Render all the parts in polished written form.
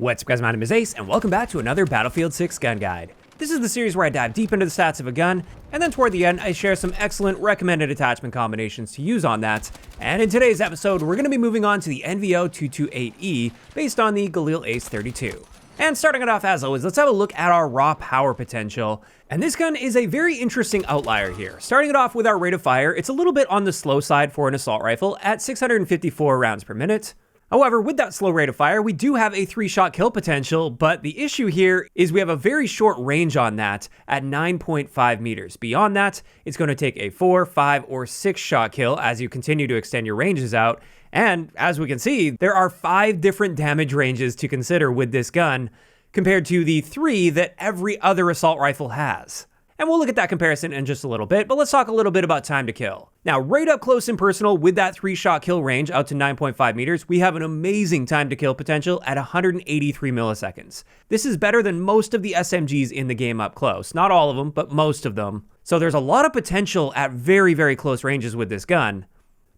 What's up guys, my name is Ace, and welcome back to another Battlefield 6 gun guide. This is the series where I dive deep into the stats of a gun, and then toward the end I share some excellent recommended attachment combinations to use on that. And in today's episode, we're going to be moving on to the NVO-228E based on the TheXclusiveAce 32. And starting it off as always, let's have a look at our raw power potential. And this gun is a very interesting outlier here. Starting it off with our rate of fire, it's a little bit on the slow side for an assault rifle at 654 rounds per minute. However, with that slow rate of fire, we do have a 3-shot kill potential, but the issue here is we have a very short range on that at 9.5 meters. Beyond that, it's going to take a 4, 5, or 6-shot kill as you continue to extend your ranges out. And as we can see, there are 5 different damage ranges to consider with this gun, compared to the 3 that every other assault rifle has. And we'll look at that comparison in just a little bit, but let's talk a little bit about time to kill. Now, right up close and personal with that 3-shot kill range out to 9.5 meters, we have an amazing time to kill potential at 183 milliseconds. This is better than most of the SMGs in the game up close. Not all of them, but most of them. So there's a lot of potential at very, very close ranges with this gun.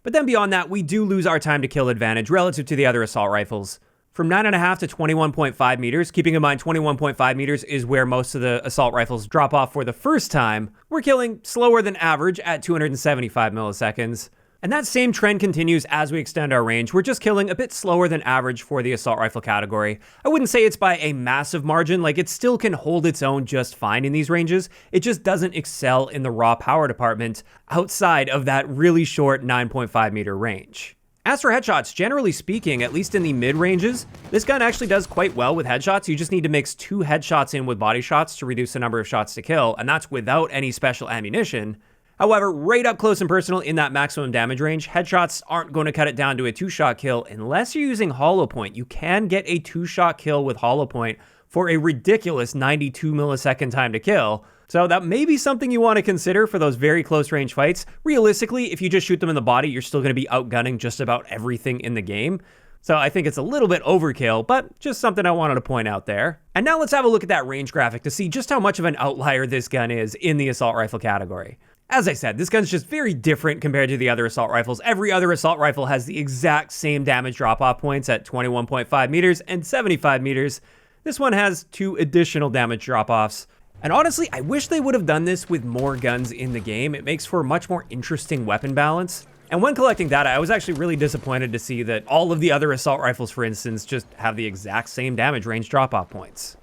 But then beyond that, we do lose our time to kill advantage relative to the other assault rifles. From 9.5 to 21.5 meters, keeping in mind 21.5 meters is where most of the assault rifles drop off for the first time, we're killing slower than average at 275 milliseconds. And that same trend continues as we extend our range. We're just killing a bit slower than average for the assault rifle category. I wouldn't say it's by a massive margin, like it still can hold its own just fine in these ranges. It just doesn't excel in the raw power department outside of that really short 9.5 meter range. As for headshots, generally speaking, at least in the mid-ranges, this gun actually does quite well with headshots. You just need to mix 2 headshots in with body shots to reduce the number of shots to kill, and that's without any special ammunition. However, right up close and personal in that maximum damage range, headshots aren't going to cut it down to a 2-shot kill unless you're using hollow point. You can get a 2-shot kill with hollow point for a ridiculous 92 millisecond time to kill. So that may be something you want to consider for those very close range fights. Realistically, if you just shoot them in the body, you're still going to be outgunning just about everything in the game. So I think it's a little bit overkill, but just something I wanted to point out there. And now let's have a look at that range graphic to see just how much of an outlier this gun is in the assault rifle category. As I said, this gun's just very different compared to the other assault rifles. Every other assault rifle has the exact same damage drop-off points at 21.5 meters and 75 meters. This one has 2 additional damage drop-offs. And honestly, I wish they would have done this with more guns in the game. It makes for a much more interesting weapon balance. And when collecting data, I was actually really disappointed to see that all of the other assault rifles, for instance, just have the exact same damage range drop-off points.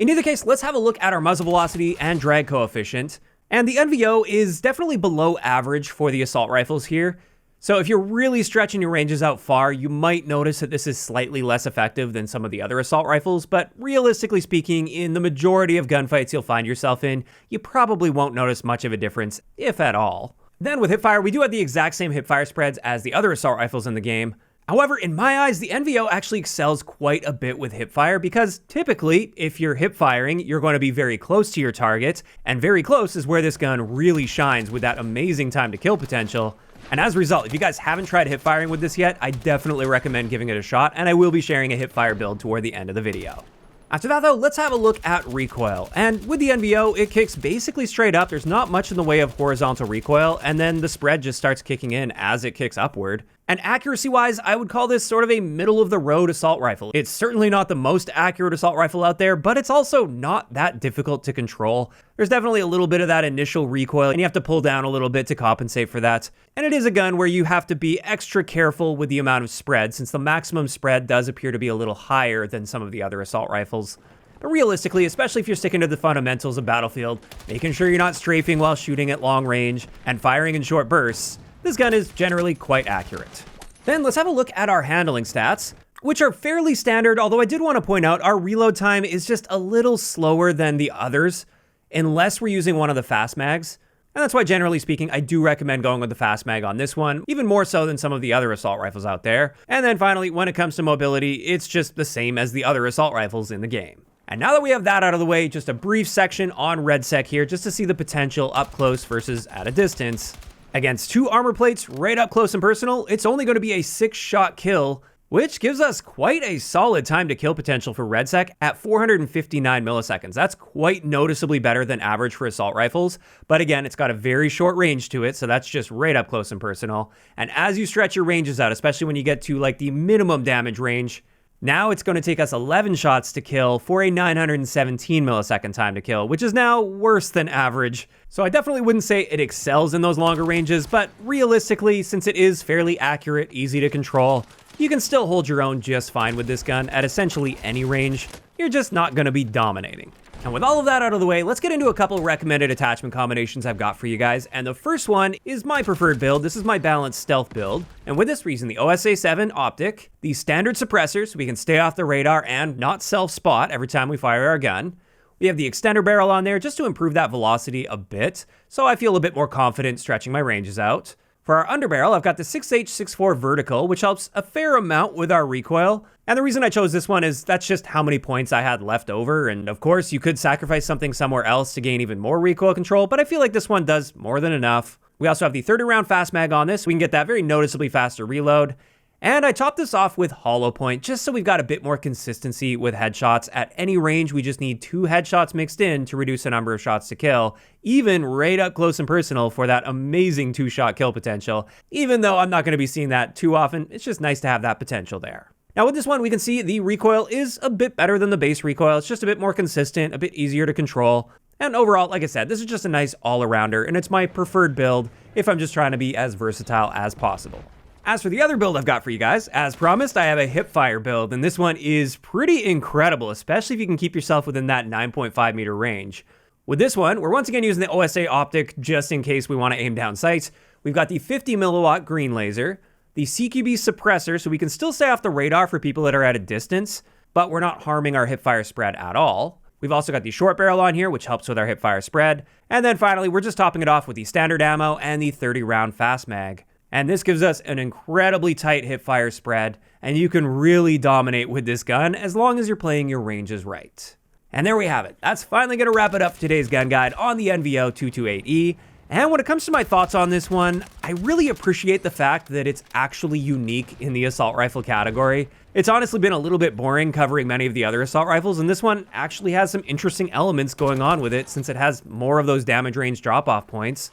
In either case, let's have a look at our muzzle velocity and drag coefficient. And the NVO is definitely below average for the assault rifles here. So if you're really stretching your ranges out far, you might notice that this is slightly less effective than some of the other assault rifles, but realistically speaking, in the majority of gunfights you'll find yourself in, you probably won't notice much of a difference, if at all. Then with hipfire, we do have the exact same hipfire spreads as the other assault rifles in the game. However, in my eyes, the NVO actually excels quite a bit with hipfire because typically, if you're hipfiring, you're going to be very close to your target, and very close is where this gun really shines with that amazing time to kill potential. And as a result, if you guys haven't tried hip firing with this yet, I definitely recommend giving it a shot, and I will be sharing a hip fire build toward the end of the video. After that though, let's have a look at recoil. And with the NVO, it kicks basically straight up. There's not much in the way of horizontal recoil, and then the spread just starts kicking in as it kicks upward. And accuracy-wise, I would call this sort of a middle-of-the-road assault rifle. It's certainly not the most accurate assault rifle out there, but it's also not that difficult to control. There's definitely a little bit of that initial recoil, and you have to pull down a little bit to compensate for that. And it is a gun where you have to be extra careful with the amount of spread, since the maximum spread does appear to be a little higher than some of the other assault rifles. But realistically, especially if you're sticking to the fundamentals of Battlefield, making sure you're not strafing while shooting at long range, and firing in short bursts, this gun is generally quite accurate. Then let's have a look at our handling stats, which are fairly standard, although I did want to point out our reload time is just a little slower than the others, unless we're using one of the fast mags. And that's why, generally speaking, I do recommend going with the fast mag on this one, even more so than some of the other assault rifles out there. And then finally, when it comes to mobility, it's just the same as the other assault rifles in the game. And now that we have that out of the way, just a brief section on REDSEC here, just to see the potential up close versus at a distance. Against 2 armor plates, right up close and personal, it's only going to be a 6-shot kill, which gives us quite a solid time to kill potential for REDSEC at 459 milliseconds. That's quite noticeably better than average for assault rifles, but again, it's got a very short range to it, so that's just right up close and personal. And as you stretch your ranges out, especially when you get to like the minimum damage range, Now it's going to take us 11 shots to kill for a 917 millisecond time to kill, which is now worse than average. So I definitely wouldn't say it excels in those longer ranges, but realistically, since it is fairly accurate, easy to control, you can still hold your own just fine with this gun at essentially any range. You're just not going to be dominating. And with all of that out of the way, let's get into a couple recommended attachment combinations I've got for you guys. And the first one is my preferred build. This is my balanced stealth build. And with this reason, the OSA 7 optic, the standard suppressor so we can stay off the radar and not self-spot every time we fire our gun. We have the extender barrel on there just to improve that velocity a bit, so I feel a bit more confident stretching my ranges out. For our underbarrel, I've got the 6H64 vertical, which helps a fair amount with our recoil. And the reason I chose this one is that's just how many points I had left over. And of course, you could sacrifice something somewhere else to gain even more recoil control, but I feel like this one does more than enough. We also have the 30-round fast mag on this. We can get that very noticeably faster reload. And I topped this off with hollow point, just so we've got a bit more consistency with headshots. At any range, we just need 2 headshots mixed in to reduce the number of shots to kill, even right up close and personal for that amazing 2-shot kill potential. Even though I'm not going to be seeing that too often, it's just nice to have that potential there. Now with this one, we can see the recoil is a bit better than the base recoil. It's just a bit more consistent, a bit easier to control. And overall, like I said, this is just a nice all-arounder, and it's my preferred build if I'm just trying to be as versatile as possible. As for the other build I've got for you guys, as promised, I have a hipfire build, and this one is pretty incredible, especially if you can keep yourself within that 9.5 meter range. With this one, we're once again using the OSA optic just in case we want to aim down sights. We've got the 50 milliwatt green laser, the CQB suppressor, so we can still stay off the radar for people that are at a distance, but we're not harming our hipfire spread at all. We've also got the short barrel on here, which helps with our hipfire spread. And then finally, we're just topping it off with the standard ammo and the 30-round fast mag. And this gives us an incredibly tight hipfire spread, and you can really dominate with this gun as long as you're playing your ranges right. And there we have it. That's finally going to wrap it up for today's gun guide on the NVO-228E. And when it comes to my thoughts on this one, I really appreciate the fact that it's actually unique in the assault rifle category. It's honestly been a little bit boring covering many of the other assault rifles, and this one actually has some interesting elements going on with it since it has more of those damage range drop-off points.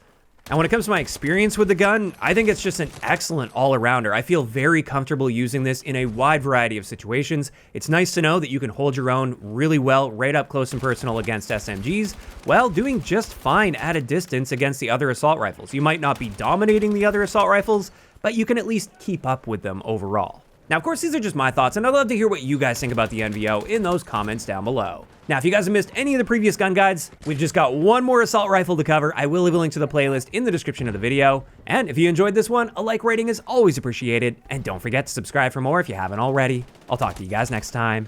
And when it comes to my experience with the gun, I think it's just an excellent all-arounder. I feel very comfortable using this in a wide variety of situations. It's nice to know that you can hold your own really well right up close and personal against SMGs, while doing just fine at a distance against the other assault rifles. You might not be dominating the other assault rifles, but you can at least keep up with them overall. Now, of course, these are just my thoughts, and I'd love to hear what you guys think about the NVO in those comments down below. Now, if you guys have missed any of the previous gun guides, we've just got one more assault rifle to cover. I will leave a link to the playlist in the description of the video. And if you enjoyed this one, a like rating is always appreciated. And don't forget to subscribe for more if you haven't already. I'll talk to you guys next time.